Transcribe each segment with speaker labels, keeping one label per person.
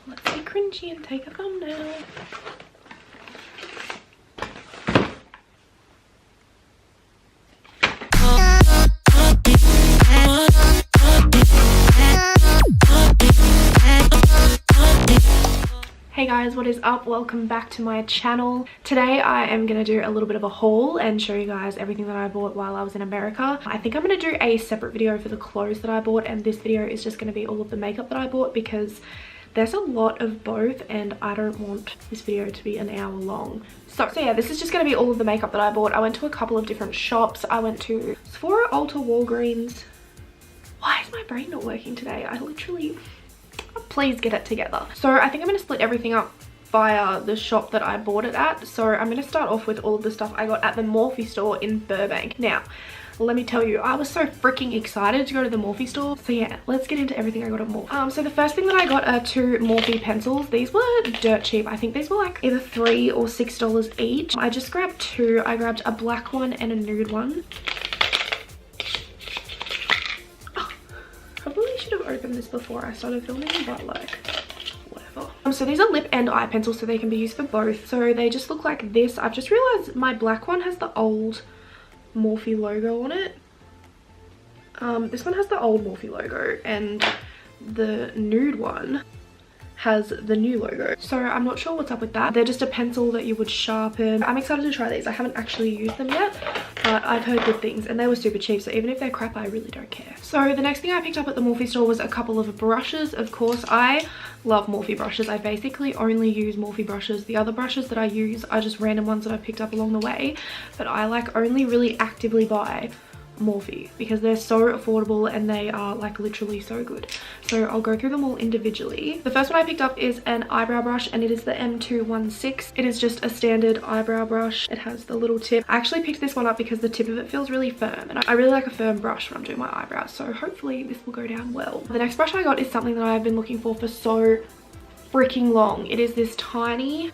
Speaker 1: Let's be cringy and take a thumbnail. Hey guys, what is up? Welcome back to my channel. Today I am going to do a little bit of a haul and show you guys everything that I bought while I was in America. I think I'm going to do a separate video for the clothes that I bought, and this video is just going to be all of the makeup that I bought because there's a lot of both and I don't want this video to be an hour long. So yeah, this is just going to be all of the makeup that I bought. I went to a couple of different shops. I went to Sephora, Ulta, Walgreens. Why is my brain not working today? I literally... Please get it together. So I think I'm going to split everything up via the shop that I bought it at. So I'm going to start off with all of the stuff I got at the Morphe store in Burbank. Now, let me tell you, I was so freaking excited to go to the Morphe store. So yeah, let's get into everything I got at Morphe. So the first thing that I got are two Morphe pencils. These were dirt cheap. I think these were like either $3 or $6 each. I just grabbed two. I grabbed a black one and a nude one. Should have opened this before I started filming, but like whatever. So these are lip and eye pencils, so they can be used for both. So they just look like this. I've just realized my black one has the old Morphe logo on it. This one has the old Morphe logo, and the nude one has the new logo. So I'm not sure what's up with that. They're just a pencil that you would sharpen. I'm excited to try these. I haven't actually used them yet, but I've heard good things, and they were super cheap, so even if they're crap, I really don't care. So the next thing I picked up at the Morphe store was a couple of brushes. Of course, I love Morphe brushes. I basically only use Morphe brushes. The other brushes that I use are just random ones that I picked up along the way, but I like only really actively buy Morphe because they're so affordable and they are like literally so good. So I'll go through them all individually. The first one I picked up is an eyebrow brush, and it is the M216. It is just a standard eyebrow brush. It has the little tip. I actually picked this one up because the tip of it feels really firm, and I really like a firm brush when I'm doing my eyebrows, so hopefully this will go down well. The next brush I got is something that I've been looking for so freaking long. It is this tiny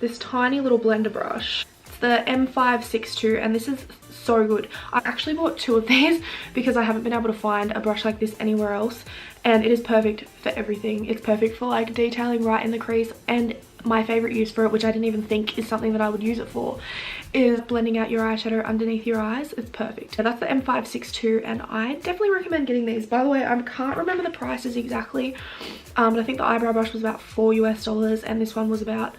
Speaker 1: little blender brush. The M562, and this is so good. I actually bought two of these because I haven't been able to find a brush like this anywhere else, and it is perfect for everything. It's perfect for like detailing right in the crease, and my favorite use for it, which I didn't even think is something that I would use it for, is blending out your eyeshadow underneath your eyes. It's perfect. So that's the M562, and I definitely recommend getting these. By the way, I can't remember the prices exactly, but I think the eyebrow brush was about $4 US, and this one was about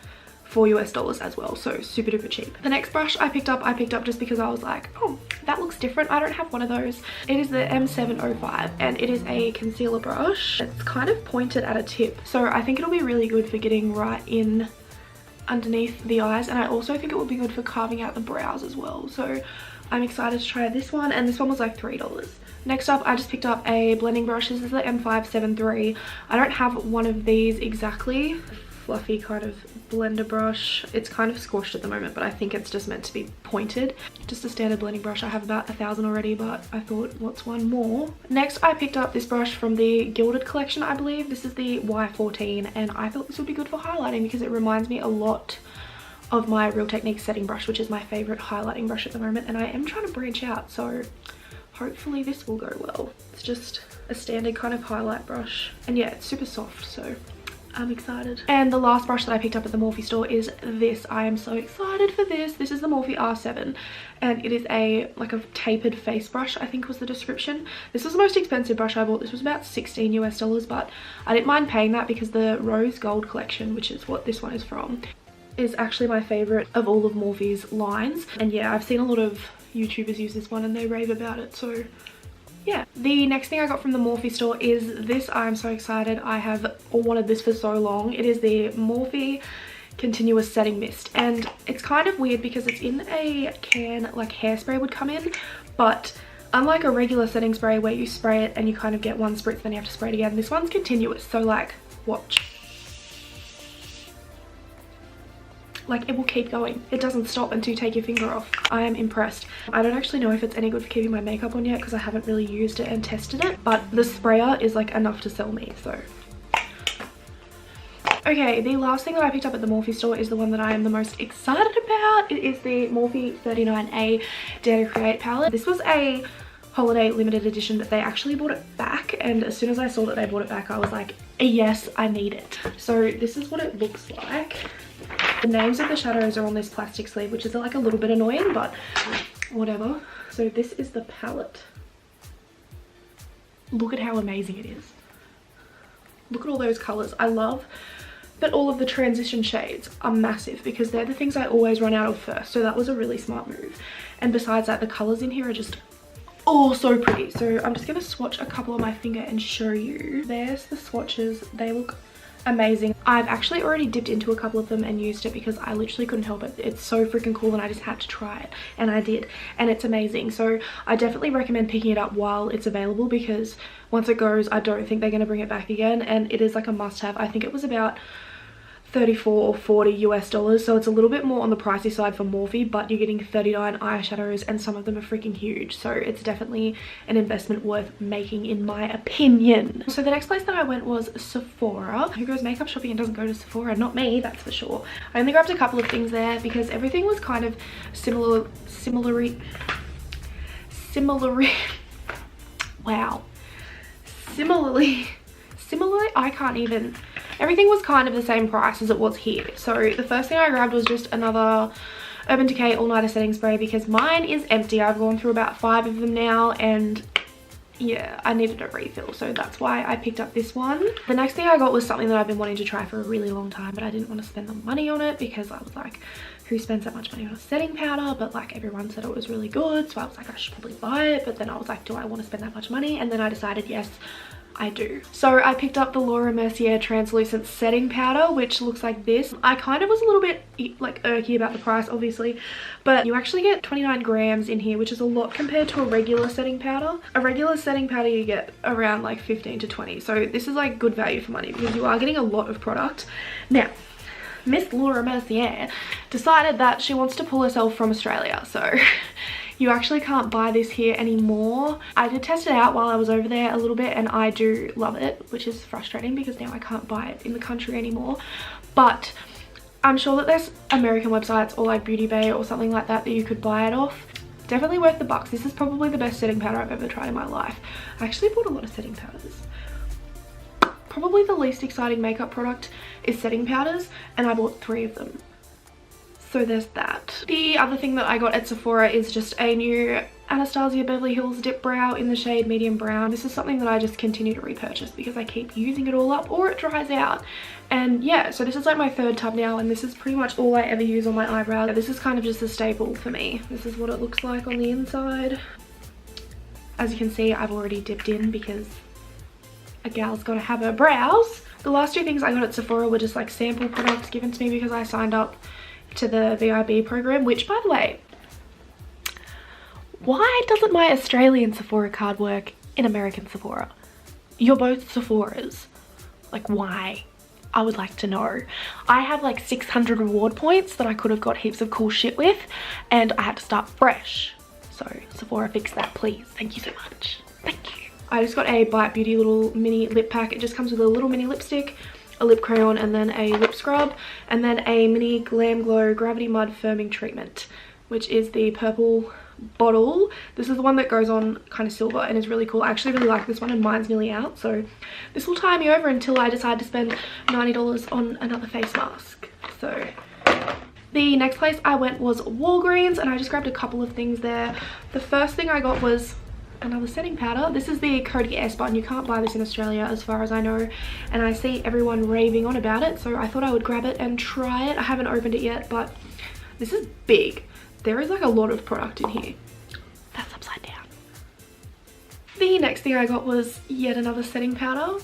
Speaker 1: $4 US as well, so super duper cheap. The next brush I picked up just because I was like, oh, that looks different. I don't have one of those. It is the M705, and it is a concealer brush. It's kind of pointed at a tip, so I think it'll be really good for getting right in underneath the eyes, and I also think it will be good for carving out the brows as well. So I'm excited to try this one, and this one was like $3. Next up, I just picked up a blending brush. This is the M573. I don't have one of these exactly. Fluffy kind of blender brush. It's kind of squashed at the moment, but I think it's just meant to be pointed. Just a standard blending brush. I have about 1,000 already, but I thought, what's one more? Next, I picked up this brush from the Gilded collection, I believe. This is the Y14, and I thought this would be good for highlighting because it reminds me a lot of my Real Techniques setting brush, which is my favorite highlighting brush at the moment, and I am trying to branch out, so hopefully this will go well. It's just a standard kind of highlight brush, and yeah, it's super soft, so I'm excited. And the last brush that I picked up at the Morphe store is this. I am so excited for this. This is the Morphe R7, and it is like a tapered face brush, I think was the description. This was the most expensive brush I bought. This was about $16 US, but I didn't mind paying that because the Rose Gold collection, which is what this one is from, is actually my favorite of all of Morphe's lines. And yeah, I've seen a lot of YouTubers use this one and they rave about it, so yeah. The next thing I got from the Morphe store is this. I'm so excited. I have wanted this for so long. It is the Morphe Continuous Setting Mist, and it's kind of weird because it's in a can like hairspray would come in, but unlike a regular setting spray where you spray it and you kind of get one spritz then you have to spray it again, this one's continuous. So like, watch. Like, it will keep going. It doesn't stop until you take your finger off. I am impressed. I don't actually know if it's any good for keeping my makeup on yet because I haven't really used it and tested it, but the sprayer is like enough to sell me, so. Okay, the last thing that I picked up at the Morphe store is the one that I am the most excited about. It is the Morphe 39A Dare to Create palette. This was a holiday limited edition, but they actually bought it back, and as soon as I saw that they bought it back, I was like, yes, I need it. So this is what it looks like. The names of the shadows are on this plastic sleeve, which is like a little bit annoying, but whatever. So this is the palette. Look at how amazing it is. Look at all those colors. I love that all of the transition shades are massive because they're the things I always run out of first. So that was a really smart move. And besides that, the colors in here are just oh so pretty. So I'm just gonna swatch a couple on my finger and show you. There's the swatches. They look amazing. I've actually already dipped into a couple of them and used it because I literally couldn't help it. It's so freaking cool and I just had to try it, and I did, and it's amazing. So I definitely recommend picking it up while it's available because once it goes, I don't think they're going to bring it back again, and it is like a must-have. I think it was about 34 or 40 US dollars, so it's a little bit more on the pricey side for Morphe, but you're getting 39 eyeshadows and some of them are freaking huge, so it's definitely an investment worth making in my opinion. So the next place that I went was Sephora. Who goes makeup shopping and doesn't go to Sephora? Not me, that's for sure. I only grabbed a couple of things there because everything was kind of similarly I can't even. Everything was kind of the same price as it was here. So the first thing I grabbed was just another Urban Decay All Nighter Setting Spray because mine is empty. I've gone through about 5 of them now, and yeah, I needed a refill, so that's why I picked up this one. The next thing I got was something that I've been wanting to try for a really long time, but I didn't want to spend the money on it because I was like, who spends that much money on a setting powder? But like everyone said it was really good, so I was like, I should probably buy it. But then I was like, do I want to spend that much money? And then I decided yes, I do. So I picked up the Laura Mercier translucent setting powder, which looks like this. I kind of was a little bit like irky about the price, obviously, but you actually get 29 grams in here, which is a lot compared to a regular setting powder. A regular setting powder you get around like 15 to 20, so this is like good value for money because you are getting a lot of product. Now Miss Laura Mercier decided that she wants to pull herself from Australia, so you actually can't buy this here anymore. I did test it out while I was over there a little bit and I do love it, which is frustrating because now I can't buy it in the country anymore. But I'm sure that there's American websites or like Beauty Bay or something like that that you could buy it off. Definitely worth the bucks. This is probably the best setting powder I've ever tried in my life. I actually bought a lot of setting powders. Probably the least exciting makeup product is setting powders, and I bought 3 of them. So there's that. The other thing that I got at Sephora is just a new Anastasia Beverly Hills Dip Brow in the shade medium brown. This is something that I just continue to repurchase because I keep using it all up or it dries out. And yeah, so this is like my 3rd tub now, and this is pretty much all I ever use on my eyebrows. This is kind of just a staple for me. This is what it looks like on the inside. As you can see, I've already dipped in because a gal's gotta have her brows. The last 2 things I got at Sephora were just like sample products given to me because I signed up to the VIB program, which by the way, why doesn't my Australian Sephora card work in American Sephora? You're both Sephoras. Like, why? I would like to know. I have like 600 reward points that I could have got heaps of cool shit with, and I had to start fresh. So Sephora, fix that please. Thank you so much. Thank you. I just got a Bite Beauty little mini lip pack. It just comes with a little mini lipstick, a lip crayon, and then a lip scrub, and then a mini Glam Glow Gravity Mud Firming Treatment, which is the purple bottle. This is the one that goes on kind of silver and is really cool. I actually really like this one, and mine's nearly out, so this will tie me over until I decide to spend $90 on another face mask. So the next place I went was Walgreens, and I just grabbed a couple of things there. The first thing I got was another setting powder. This is the Coty S Button. You can't buy this in Australia as far as I know, and I see everyone raving on about it, so I thought I would grab it and try it. I haven't opened it yet, but this is big. There is like a lot of product in here. That's upside down. The next thing I got was yet another setting powder.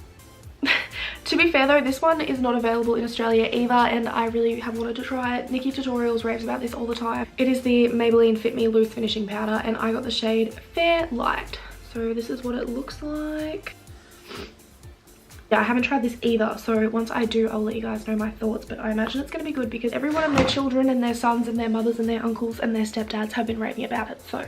Speaker 1: To be fair though, this one is not available in Australia either, and I really have wanted to try it. Nikki Tutorials raves about this all the time. It is the Maybelline Fit Me Loose Finishing Powder, and I got the shade Fair Light. So this is what it looks like. Yeah, I haven't tried this either, so once I do, I'll let you guys know my thoughts, but I imagine it's going to be good because everyone and their children and their sons and their mothers and their uncles and their stepdads have been raving about it, so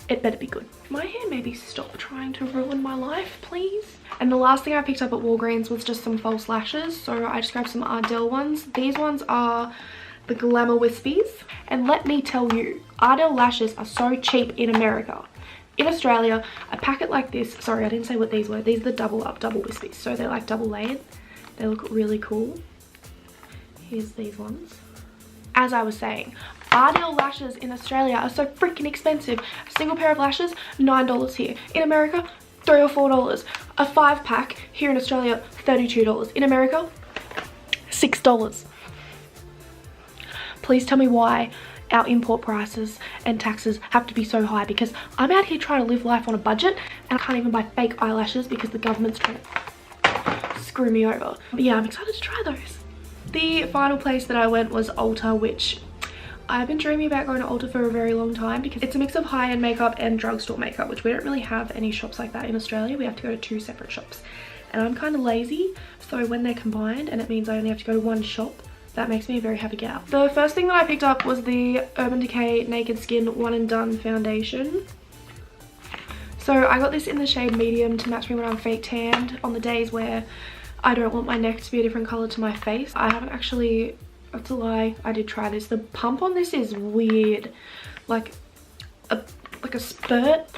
Speaker 1: it better be good. My hair maybe stop trying to ruin my life, please. And the last thing I picked up at Walgreens was just some false lashes, so I just grabbed some Ardell ones. These ones are the Glamour Wispies, and let me tell you, Ardell lashes are so cheap in America. In Australia, a packet like this, sorry, I didn't say what these were. These are the double wispies. So they're like double layered. They look really cool. Here's these ones. As I was saying, Ardell lashes in Australia are so freaking expensive. A single pair of lashes, $9 here. In America, $3 or $4. A 5-pack here in Australia, $32. In America, $6. Please tell me why our import prices and taxes have to be so high, because I'm out here trying to live life on a budget and I can't even buy fake eyelashes because the government's trying to screw me over. But yeah, I'm excited to try those. The final place that I went was Ulta, which I've been dreaming about going to Ulta for a very long time because it's a mix of high-end makeup and drugstore makeup, which we don't really have any shops like that in Australia. We have to go to 2 separate shops. And I'm kind of lazy, so when they're combined and it means I only have to go to 1 shop, that makes me a very happy gal. The first thing that I picked up was the Urban Decay Naked Skin One and Done Foundation. So I got this in the shade medium to match me when I'm fake tanned on the days where I don't want my neck to be a different color to my face. I haven't actually, that's a lie, I did try this. The pump on this is weird. Like a spurt,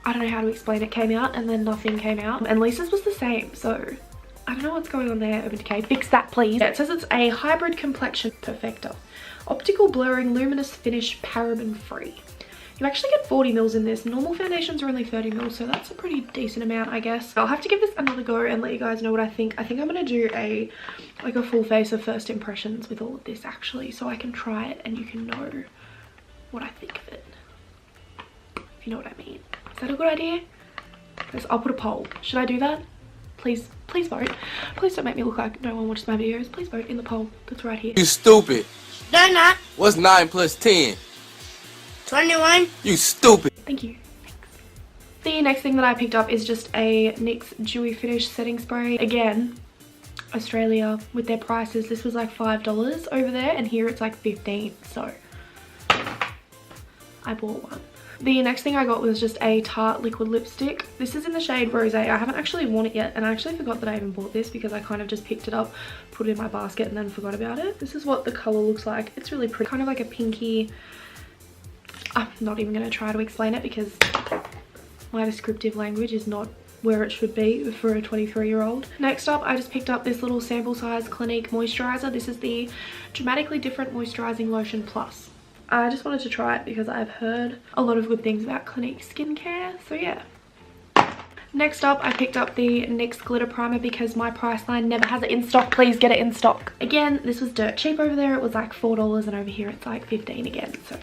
Speaker 1: I don't know how to explain it, came out and then nothing came out. And Lisa's was the same, so I don't know what's going on there, Urban Decay. Fix that, please. Yeah, it says it's a hybrid complexion perfector. Optical blurring, luminous finish, paraben free. You actually get 40 mils in this. Normal foundations are only 30 mils, so that's a pretty decent amount, I guess. I'll have to give this another go and let you guys know what I think. I think I'm gonna do a full face of first impressions with all of this actually, so I can try it and you can know what I think of it. If you know what I mean. Is that a good idea? Because I'll put a poll. Should I do that? Please vote. Please don't make me look like no one watches my videos. Please vote in the poll that's right here.
Speaker 2: You stupid.
Speaker 3: No, not.
Speaker 2: What's 9 plus 10?
Speaker 3: 21.
Speaker 2: You stupid.
Speaker 1: Thank you. Thanks. The next thing that I picked up is just a NYX Dewy Finish setting spray. Again, Australia with their prices, this was like $5 over there and here it's like 15, so I bought one. The next thing I got was just a Tarte liquid lipstick. This is in the shade Rosé. I haven't actually worn it yet and I actually forgot that I even bought this because I kind of just picked it up, put it in my basket and then forgot about it. This is what the colour looks like. It's really pretty. Kind of like a pinky. I'm not even going to try to explain it because my descriptive language is not where it should be for a 23-year-old. Next up, I just picked up this little sample size Clinique moisturizer. This is the Dramatically Different Moisturizing Lotion Plus. I just wanted to try it because I've heard a lot of good things about Clinique skincare, so yeah. Next up, I picked up the NYX Glitter Primer because my Priceline never has it in stock. Please get it in stock. Again, this was dirt cheap over there. It was like $4 and over here it's like 15 again, so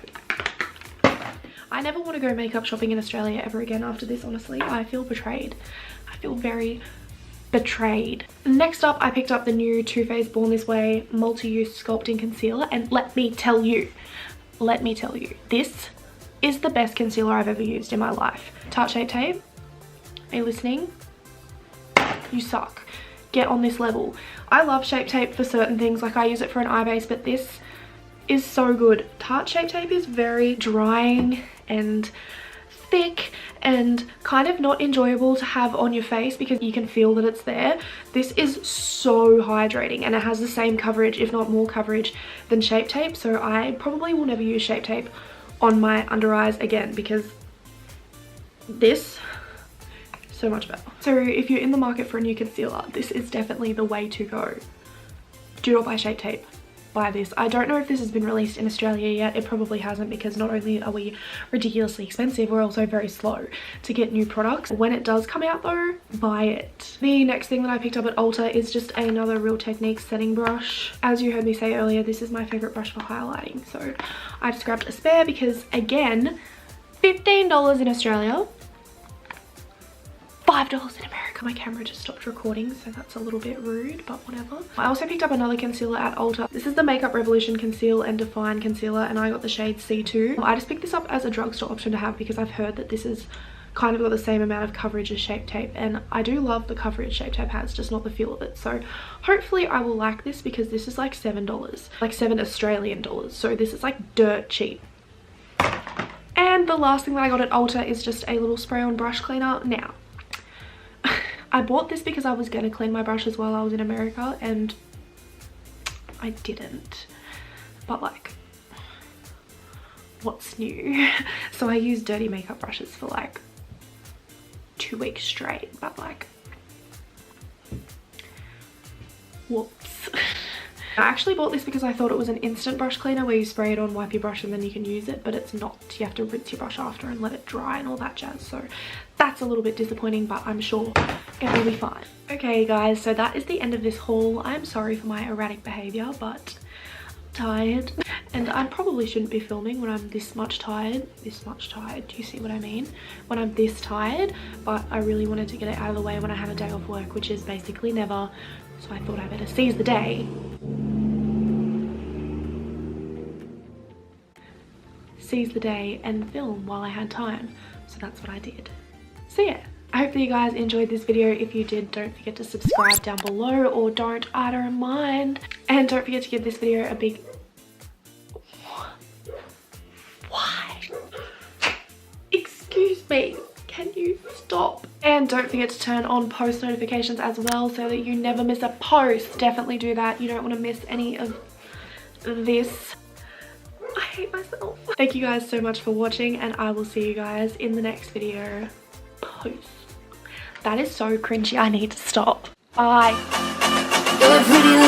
Speaker 1: I never want to go makeup shopping in Australia ever again after this, honestly. I feel betrayed. I feel very betrayed. Next up, I picked up the new Too Faced Born This Way Multi-Use Sculpting Concealer, and let me tell you, this is the best concealer I've ever used in my life. Tarte Shape Tape, are you listening? You suck. Get on this level. I love Shape Tape for certain things, like I use it for an eye base, but this is so good. Tarte Shape Tape is very drying and thick and kind of not enjoyable to have on your face because you can feel that it's there. This is so hydrating and it has the same coverage, if not more coverage, than Shape Tape, so I probably will never use Shape Tape on my under eyes again because this is so much better. So if you're in the market for a new concealer, this is definitely the way to go. Do not buy Shape Tape. Buy this. I don't know if this has been released in Australia yet. It probably hasn't because not only are we ridiculously expensive, we're also very slow to get new products. When it does come out though, buy it. The next thing that I picked up at Ulta is just another Real Techniques setting brush. As you heard me say earlier, this is my favorite brush for highlighting, so I just grabbed a spare because again, $15 in Australia, $5 in America. My camera just stopped recording, so that's a little bit rude, but whatever. I also picked up another concealer at Ulta. This is the Makeup Revolution Conceal and Define Concealer, and I got the shade C2. I just picked this up as a drugstore option to have because I've heard that this is kind of got the same amount of coverage as Shape Tape, and I do love the coverage Shape Tape has, just not the feel of it. So hopefully I will like this because this is like $7, like $7 Australian dollars. So this is like dirt cheap. And the last thing that I got at Ulta is just a little spray on brush cleaner. Now, I bought this because I was going to clean my brushes while I was in America and I didn't. But like, what's new. So I use dirty makeup brushes for like 2 weeks straight, but like, whoops. I actually bought this because I thought it was an instant brush cleaner where you spray it on, wipe your brush and then you can use it, but it's not. You have to rinse your brush after and let it dry and all that jazz. So that's a little bit disappointing, but I'm sure it will be fine. Okay guys, so that is the end of this haul. I'm sorry for my erratic behavior, but I'm tired. And I probably shouldn't be filming when I'm this much tired. This much tired, do you see what I mean? When I'm this tired, but I really wanted to get it out of the way when I have a day off work, which is basically never. So I thought I better seize the day. Seize the day and film while I had time. So that's what I did. So yeah, I hope that you guys enjoyed this video. If you did, don't forget to subscribe down below, or don't, I don't mind. And don't forget to give this video a big... Why? Excuse me. Can you stop? And don't forget to turn on post notifications as well so that you never miss a post. Definitely do that. You don't want to miss any of this. I hate myself. Thank you guys so much for watching, and I will see you guys in the next video. Post. That is so cringy. I need to stop. Bye.
Speaker 3: You're a pretty